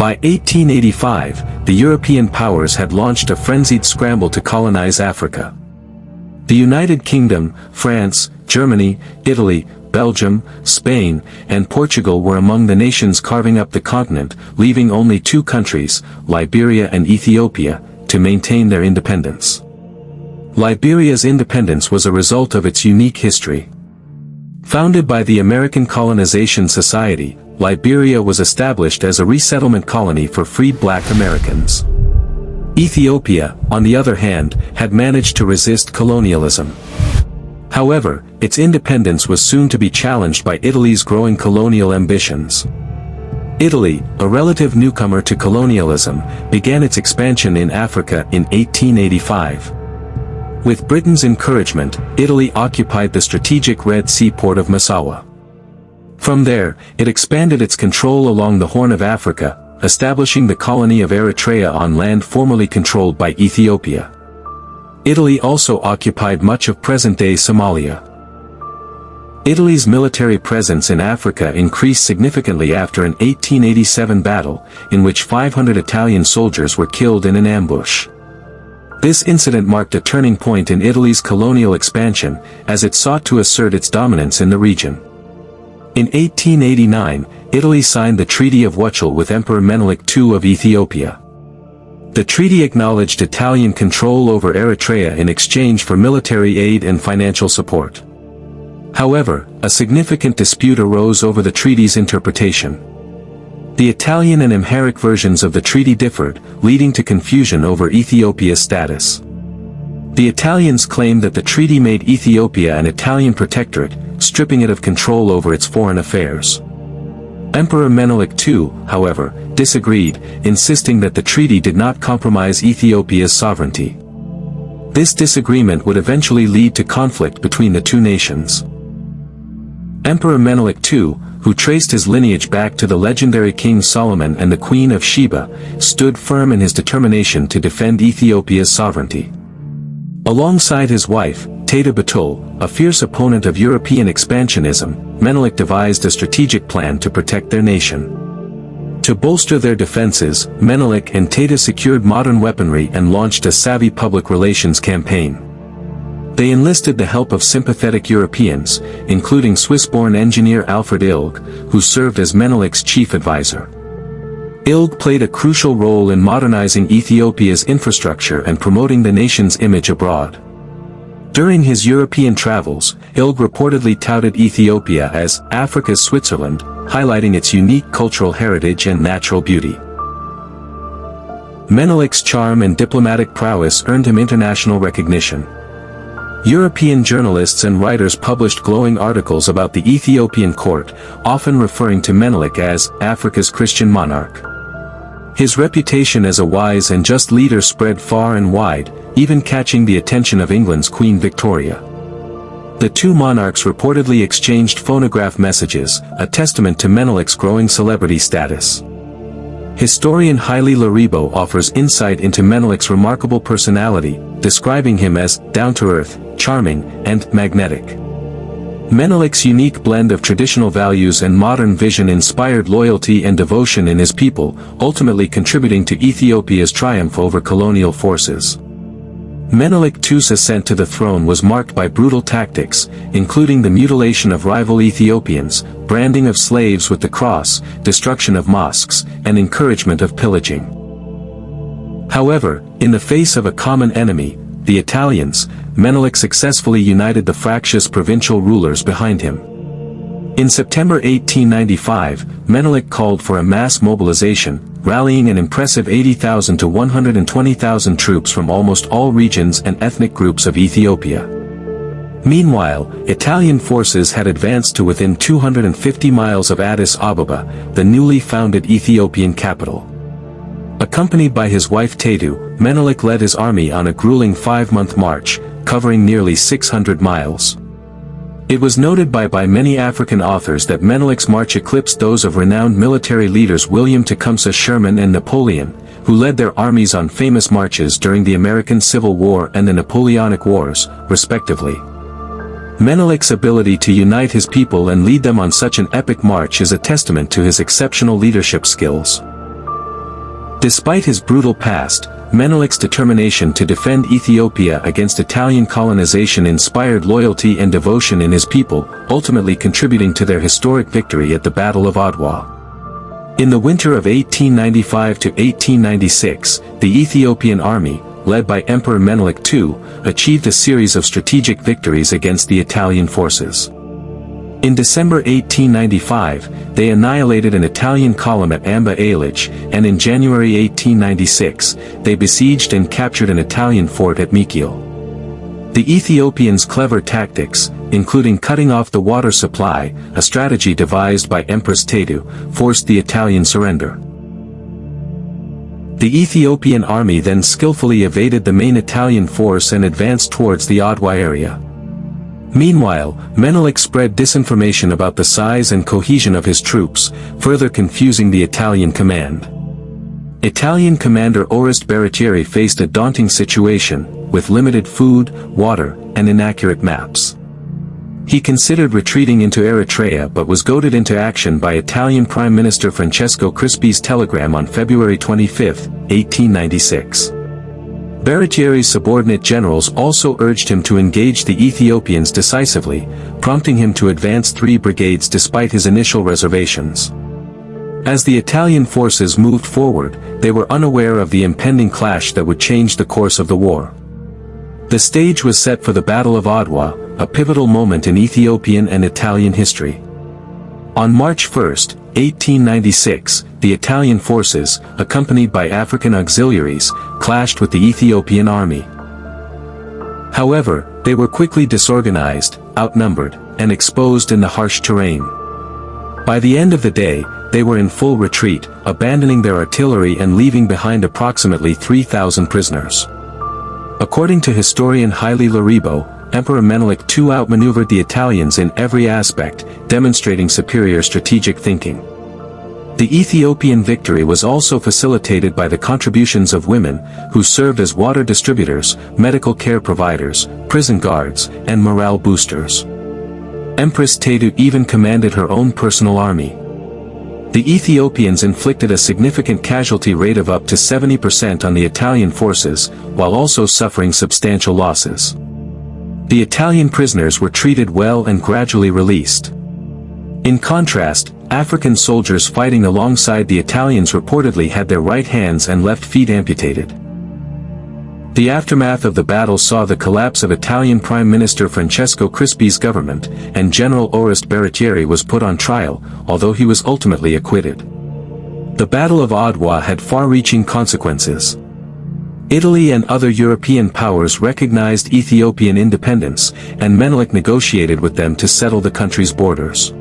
By 1885, the European powers had launched a frenzied scramble to colonize Africa. The United Kingdom, France, Germany, Italy, Belgium, Spain, and Portugal were among the nations carving up the continent, leaving only two countries, Liberia and Ethiopia, to maintain their independence. Liberia's independence was a result of its unique history. Founded by the American Colonization Society, Liberia was established as a resettlement colony for freed black Americans. Ethiopia, on the other hand, had managed to resist colonialism. However, its independence was soon to be challenged by Italy's growing colonial ambitions. Italy, a relative newcomer to colonialism, began its expansion in Africa in 1885. With Britain's encouragement, Italy occupied the strategic Red Sea port of Massawa. From there, it expanded its control along the Horn of Africa, establishing the colony of Eritrea on land formerly controlled by Ethiopia. Italy also occupied much of present-day Somalia. Italy's military presence in Africa increased significantly after an 1887 battle, in which 500 Italian soldiers were killed in an ambush. This incident marked a turning point in Italy's colonial expansion, as it sought to assert its dominance in the region. In 1889, Italy signed the Treaty of Wuchal with Emperor Menelik II of Ethiopia. The treaty acknowledged Italian control over Eritrea in exchange for military aid and financial support. However, a significant dispute arose over the treaty's interpretation. The Italian and Amharic versions of the treaty differed, leading to confusion over Ethiopia's status. The Italians claimed that the treaty made Ethiopia an Italian protectorate, stripping it of control over its foreign affairs. Emperor Menelik II, however, disagreed, insisting that the treaty did not compromise Ethiopia's sovereignty. This disagreement would eventually lead to conflict between the two nations. Emperor Menelik II, who traced his lineage back to the legendary King Solomon and the Queen of Sheba, stood firm in his determination to defend Ethiopia's sovereignty. Alongside his wife, Teta Batul, a fierce opponent of European expansionism, Menelik devised a strategic plan to protect their nation. To bolster their defenses, Menelik and Teta secured modern weaponry and launched a savvy public relations campaign. They enlisted the help of sympathetic Europeans, including Swiss-born engineer Alfred Ilg, who served as Menelik's chief advisor. Ilg played a crucial role in modernizing Ethiopia's infrastructure and promoting the nation's image abroad. During his European travels, Ilg reportedly touted Ethiopia as Africa's Switzerland, highlighting its unique cultural heritage and natural beauty. Menelik's charm and diplomatic prowess earned him international recognition. European journalists and writers published glowing articles about the Ethiopian court, often referring to Menelik as Africa's Christian monarch. His reputation as a wise and just leader spread far and wide, even catching the attention of England's Queen Victoria. The two monarchs reportedly exchanged phonograph messages, a testament to Menelik's growing celebrity status. Historian Haile Laribo offers insight into Menelik's remarkable personality, describing him as down-to-earth, charming, and magnetic. Menelik's unique blend of traditional values and modern vision inspired loyalty and devotion in his people, ultimately contributing to Ethiopia's triumph over colonial forces. Menelik II's ascent to the throne was marked by brutal tactics, including the mutilation of rival Ethiopians, branding of slaves with the cross, destruction of mosques, and encouragement of pillaging. However, in the face of a common enemy, the Italians, Menelik successfully united the fractious provincial rulers behind him. In September 1895, Menelik called for a mass mobilization, rallying an impressive 80,000 to 120,000 troops from almost all regions and ethnic groups of Ethiopia. Meanwhile, Italian forces had advanced to within 250 miles of Addis Ababa, the newly founded Ethiopian capital. Accompanied by his wife Tetu, Menelik led his army on a grueling 5-month march, covering nearly 600 miles. It was noted by many African authors that Menelik's march eclipsed those of renowned military leaders William Tecumseh Sherman and Napoleon, who led their armies on famous marches during the American Civil War and the Napoleonic Wars, respectively. Menelik's ability to unite his people and lead them on such an epic march is a testament to his exceptional leadership skills. Despite his brutal past, Menelik's determination to defend Ethiopia against Italian colonization inspired loyalty and devotion in his people, ultimately contributing to their historic victory at the Battle of Adwa. In the winter of 1895 to 1896, the Ethiopian army, led by Emperor Menelik II, achieved a series of strategic victories against the Italian forces. In December 1895, they annihilated an Italian column at Amba Ailage, and in January 1896, they besieged and captured an Italian fort at Mekelle. The Ethiopians' clever tactics, including cutting off the water supply, a strategy devised by Empress Tedu, forced the Italian surrender. The Ethiopian army then skillfully evaded the main Italian force and advanced towards the Adwa area. Meanwhile, Menelik spread disinformation about the size and cohesion of his troops, further confusing the Italian command. Italian commander Oreste Baratieri faced a daunting situation, with limited food, water, and inaccurate maps. He considered retreating into Eritrea but was goaded into action by Italian Prime Minister Francesco Crispi's telegram on February 25, 1896. Baratieri's subordinate generals also urged him to engage the Ethiopians decisively, prompting him to advance 3 brigades despite his initial reservations. As the Italian forces moved forward, they were unaware of the impending clash that would change the course of the war. The stage was set for the Battle of Adwa, a pivotal moment in Ethiopian and Italian history. On March 1, 1896, the Italian forces, accompanied by African auxiliaries, clashed with the Ethiopian army. However, they were quickly disorganized, outnumbered, and exposed in the harsh terrain. By the end of the day, they were in full retreat, abandoning their artillery and leaving behind approximately 3,000 prisoners. According to historian Haile Laribo, Emperor Menelik II outmaneuvered the Italians in every aspect, demonstrating superior strategic thinking. The Ethiopian victory was also facilitated by the contributions of women, who served as water distributors, medical care providers, prison guards, and morale boosters. Empress Tedu even commanded her own personal army. The Ethiopians inflicted a significant casualty rate of up to 70% on the Italian forces, while also suffering substantial losses. The Italian prisoners were treated well and gradually released. In contrast, African soldiers fighting alongside the Italians reportedly had their right hands and left feet amputated. The aftermath of the battle saw the collapse of Italian Prime Minister Francesco Crispi's government, and General Oreste Baratieri was put on trial, although he was ultimately acquitted. The Battle of Adwa had far-reaching consequences. Italy and other European powers recognized Ethiopian independence, and Menelik negotiated with them to settle the country's borders.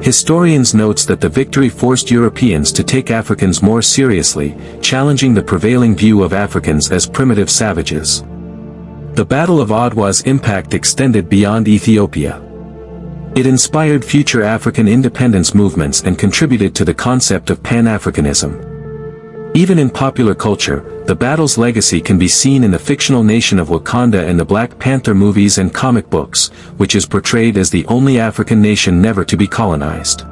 Historians note that the victory forced Europeans to take Africans more seriously, challenging the prevailing view of Africans as primitive savages. The Battle of Adwa's impact extended beyond Ethiopia. It inspired future African independence movements and contributed to the concept of Pan-Africanism. Even in popular culture, the battle's legacy can be seen in the fictional nation of Wakanda and the Black Panther movies and comic books, which is portrayed as the only African nation never to be colonized.